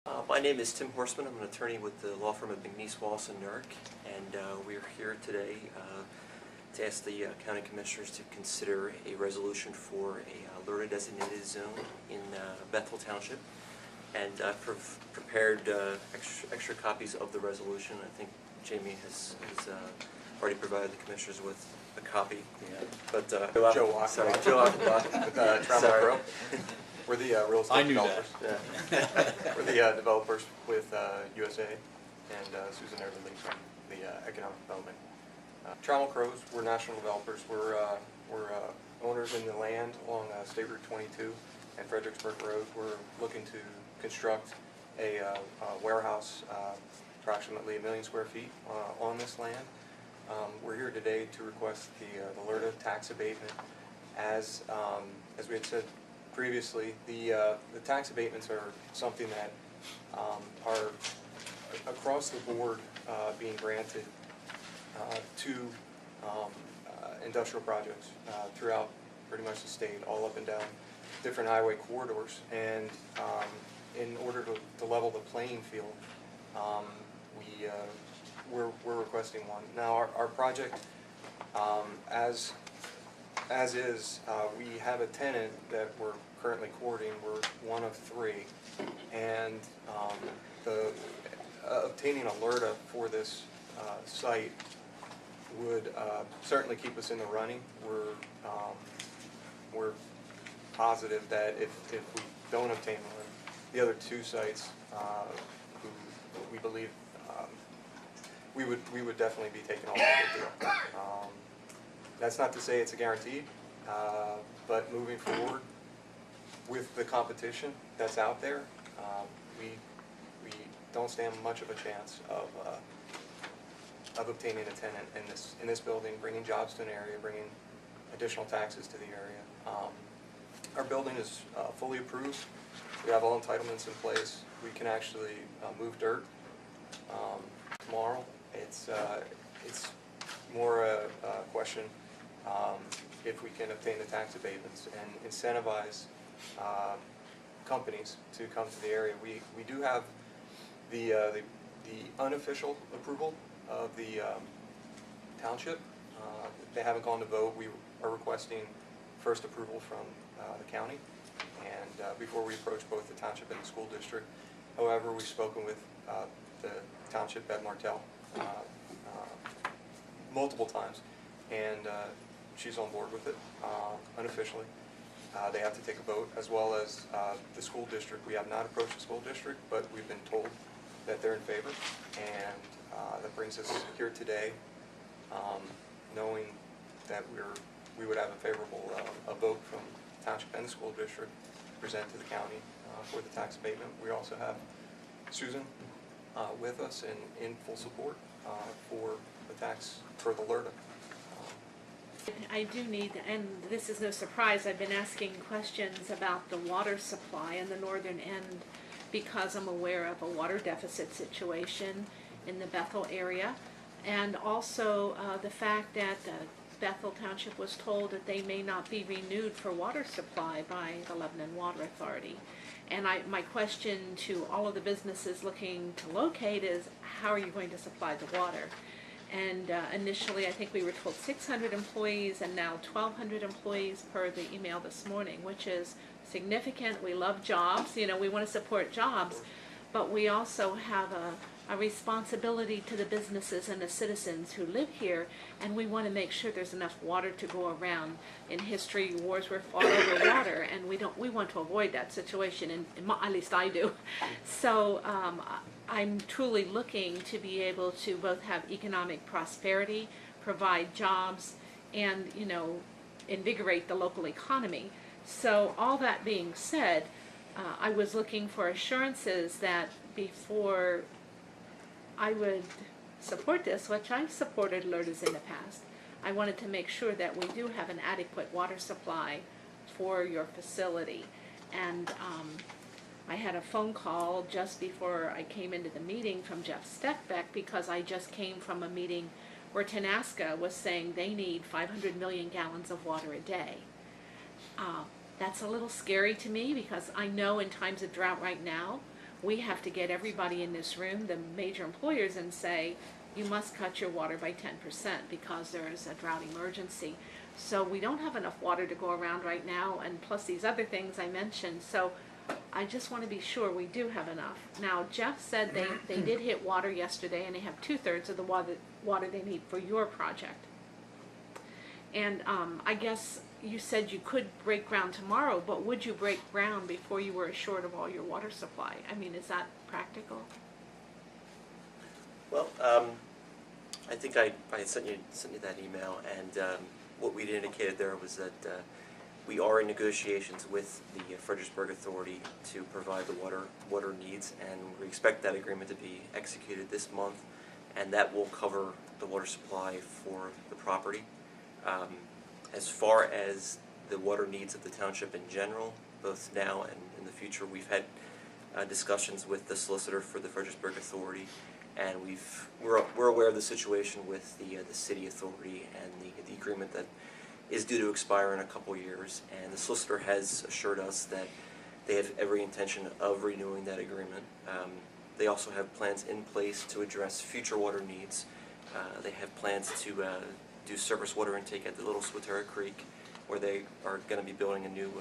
My name is Tim Horstmann. I'm an attorney with the law firm of McNeese, Wallace & Nurk, and we're here today to ask the County Commissioners to consider a resolution for a LERTA designated zone in Bethel Township. And I've prepared extra copies of the resolution. I think Jamie has already provided the Commissioners with a copy. Yeah. But Joe Achenbach with Trammell Crow. We're the real estate developers. Yeah. We're the developers with USA and Susan Everly from the Economic Development. Trammell Crows, we're national developers. We're owners in the land along State Route 22 and Fredericksburg Road. We're looking to construct a warehouse approximately 1 million square feet on this land. We're here today to request the LERTA tax abatement. As we had said previously, the tax abatements are something that are across the board being granted to industrial projects throughout pretty much the state, all up and down different highway corridors. And in order to level the playing field, we're requesting one. Now our project, as is, we have a tenant that we're currently courting. We're one of 3, and obtaining a LERTA for this site would certainly keep us in the running. We're positive that if we don't obtain one, the other 2 sites, who we believe we would definitely be taking off the deal. That's not to say it's a guarantee, but moving forward with the competition that's out there, we don't stand much of a chance of obtaining a tenant in this building, bringing jobs to an area, bringing additional taxes to the area. Our building is fully approved. We have all entitlements in place. We can actually move dirt tomorrow. It's more a question if we can obtain the tax abatements and incentivize companies to come to the area. We do have the unofficial approval of the township. They haven't gone to vote. We are requesting first approval from the county, and before we approach both the township and the school district. However, we've spoken with the township at Martell multiple times, and she's on board with it unofficially. They have to take a vote, as well as the school district. We have not approached the school district, but we've been told that they're in favor, and that brings us here today, knowing that we would have a favorable a vote from the township and the school district to present to the county for the tax abatement. We also have Susan with us and in full support for the LERTA. I do need, and this is no surprise, I've been asking questions about the water supply in the northern end because I'm aware of a water deficit situation in the Bethel area, and also the fact that Bethel Township was told that they may not be renewed for water supply by the Lebanon Water Authority. And my question to all of the businesses looking to locate is, how are you going to supply the water? And initially, I think we were told 600 employees, and now 1,200 employees per the email this morning, which is significant. We love jobs. You know, we want to support jobs, but we also have a responsibility to the businesses and the citizens who live here, and we want to make sure there's enough water to go around. In history, wars were fought over water, and we want to avoid that situation, and at least I do. So I'm truly looking to be able to both have economic prosperity, provide jobs, and, you know, invigorate the local economy. So all that being said, I was looking for assurances that before I would support this, which I've supported LERTAs in the past, I wanted to make sure that we do have an adequate water supply for your facility. And I had a phone call just before I came into the meeting from Jeff Steckbeck, because I just came from a meeting where Tenaska was saying they need 500 million gallons of water a day. That's a little scary to me, because I know in times of drought right now, we have to get everybody in this room, the major employers, and say, you must cut your water by 10% because there is a drought emergency. So we don't have enough water to go around right now, and plus these other things I mentioned. So I just want to be sure we do have enough. Now, Jeff said they did hit water yesterday, and they have 2/3 of the water they need for your project. And I guess you said you could break ground tomorrow, but would you break ground before you were assured of all your water supply? I mean, is that practical? Well, I think I sent you that email, and what we'd indicated there was that we are in negotiations with the Fredericksburg Authority to provide the water needs, and we expect that agreement to be executed this month, and that will cover the water supply for the property. As far as the water needs of the township in general, both now and in the future, we've had discussions with the solicitor for the Fredericksburg Authority, and we're aware of the situation with the city authority and the agreement that is due to expire in a couple years, and the solicitor has assured us that they have every intention of renewing that agreement. They also have plans in place to address future water needs. They have plans to do surface water intake at the Little Swatera Creek, where they are going to be building a new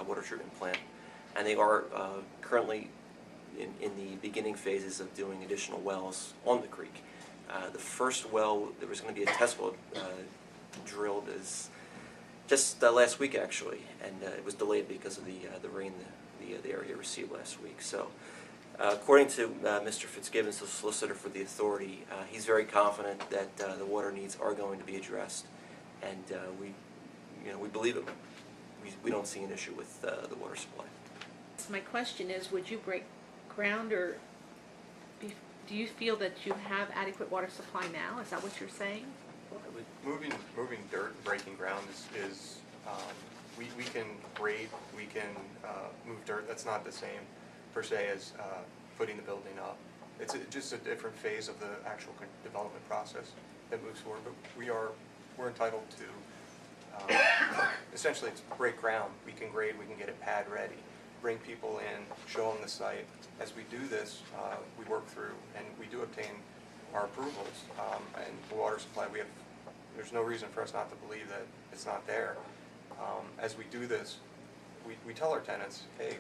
water treatment plant, and they are currently in the beginning phases of doing additional wells on the creek. The first well, there was going to be a test well drilled just last week actually, and it was delayed because of the rain the area received last week. So according to Mr. Fitzgibbons, the solicitor for the authority, he's very confident that the water needs are going to be addressed, and we believe it. We don't see an issue with the water supply. My question is, would you break ground, or do you feel that you have adequate water supply now? Is that what you're saying? Moving dirt and breaking ground is we can grade, we can move dirt. That's not the same per se as putting the building up. It's just a different phase of the actual development process that moves forward. But we're entitled to essentially it's break ground. We can grade, we can get it pad ready, bring people in, show them the site. As we do this, we work through and we do obtain our approvals and the water supply. There's no reason for us not to believe that it's not there. As we do this, we tell our tenants, hey,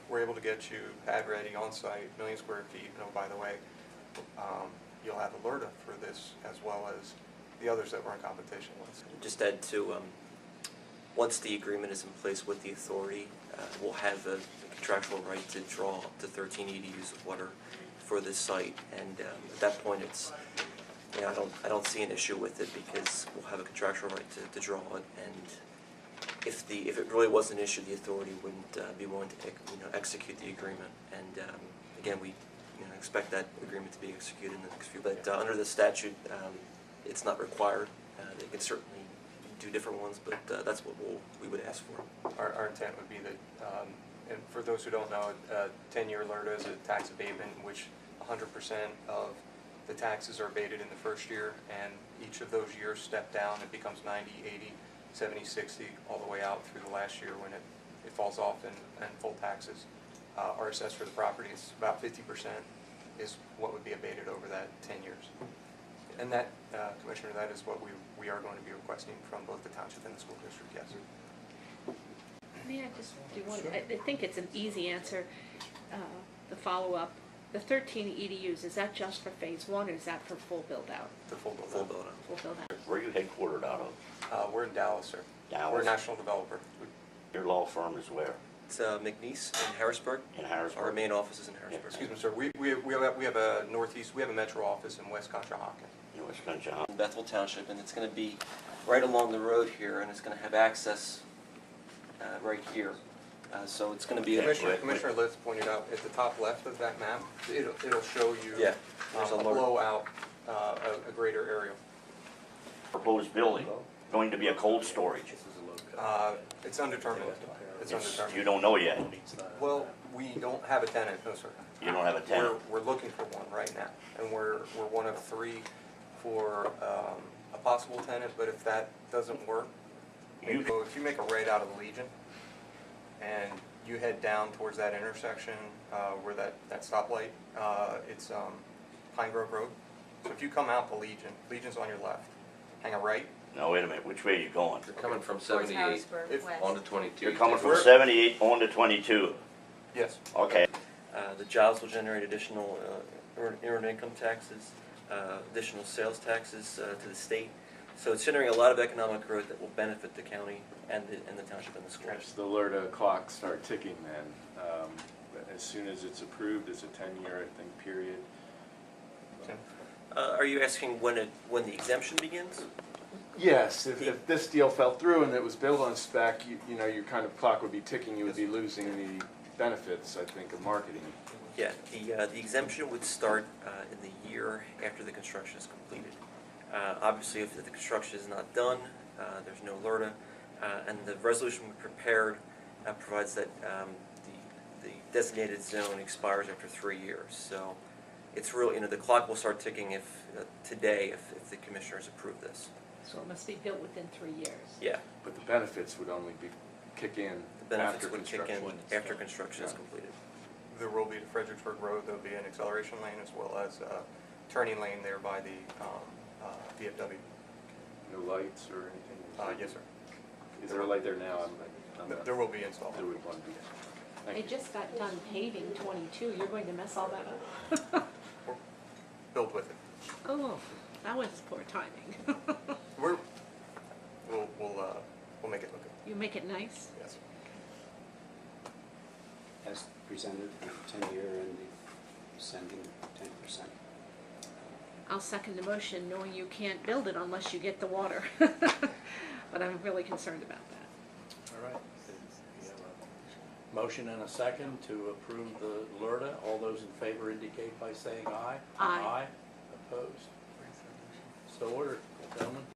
we're able to get you pad ready on site, 1 million square feet, and oh, by the way, you'll have LERTA for this as well as the others that we're in competition with. Just add to, once the agreement is in place with the authority, we'll have a contractual right to draw up to 13 EDUs of water for this site, and at that point it's, I don't see an issue with it because we'll have a contractual right to draw it, and if it really was an issue, the authority wouldn't be willing to execute the agreement, and again, we expect that agreement to be executed in the next few. But under the statute, it's not required. They can certainly do different ones, but that's what we would ask for. Our intent would be that, and for those who don't know, 10-year LERTA is a tax abatement in which 100% of the taxes are abated in the first year, and each of those years step down. It becomes 90, 80, 70, 60, all the way out through the last year when it falls off and full taxes are assessed for the property. It's about 50% is what would be abated over that 10 years. And that, Commissioner, that is what we are going to be requesting from both the township and the school district, yes. May I just do one? Sure. I think it's an easy answer. The follow-up, the 13 EDUs, is that just for phase 1 or is that for full build-out? The full build-out. Full build-out. Where are you headquartered out of? We're in Dallas, sir. Dallas? We're a national developer. Your law firm is where? It's McNeese in Harrisburg. In Harrisburg? Our main office is in Harrisburg. Excuse me, sir. We have a northeast. We have a metro office in West Conshohocken. In West Conshohocken. In Bethel Township, and it's going to be right along the road here, and it's going to have access right here. So it's going to be Commissioner Litz pointed out at the top left of that map, it'll show you a blowout, a greater area. Proposed building, going to be a cold storage. It's undetermined. It's undetermined. You don't know yet. Well, we don't have a tenant, no sir. You don't have a tenant? We're looking for one right now, and we're one of 3 for a possible tenant. But if that doesn't work, if you make a raid out of the Legion, and you head down towards that intersection where that stoplight, it's Pine Grove Road. So if you come out to Legion's on your left, hang a right. Now, wait a minute, which way are you going? You're coming from Towards 78 Harrisburg, If- west. on to 22. You're coming from We're- 78 on to 22. Yes. Okay. The jobs will generate additional earned income taxes, additional sales taxes to the state. So it's generating a lot of economic growth that will benefit the county and the township and the schools. Perhaps the LERTA clock start ticking then. As soon as it's approved, it's a 10-year, I think, period. Tim? Are you asking when the exemption begins? Yes, if this deal fell through and it was built on spec, you know, your kind of clock would be ticking, you would be losing the benefits, I think, of marketing. Yeah, the exemption would start in the year after the construction is completed. Obviously, if the construction is not done, there's no LERTA, and the resolution we prepared provides that the designated zone expires after 3 years. So it's really, you know, the clock will start ticking today if the commissioners approve this. So it must be built within 3 years. Yeah, But the benefits would only kick in the benefits after would kick in construction. after construction is Yeah. completed. There will be the Fredericksburg Road, there'll be an acceleration lane as well as a turning lane there by the VFW. No lights or anything? Yes, sir. Is there a light there now? I'm not- There will be installed. There would one be. They Thank you. just got done paving 22. You're going to mess all that up? Built with it. Oh, that was poor timing. We'll make it look good. You make it nice. Yes. As presented, 10-year and the sending 10%. I'll second the motion, knowing you can't build it unless you get the water. But I'm really concerned about that. All right. We have a motion and a second to approve the LERTA. All those in favor indicate by saying aye. Aye. Opposed? So ordered.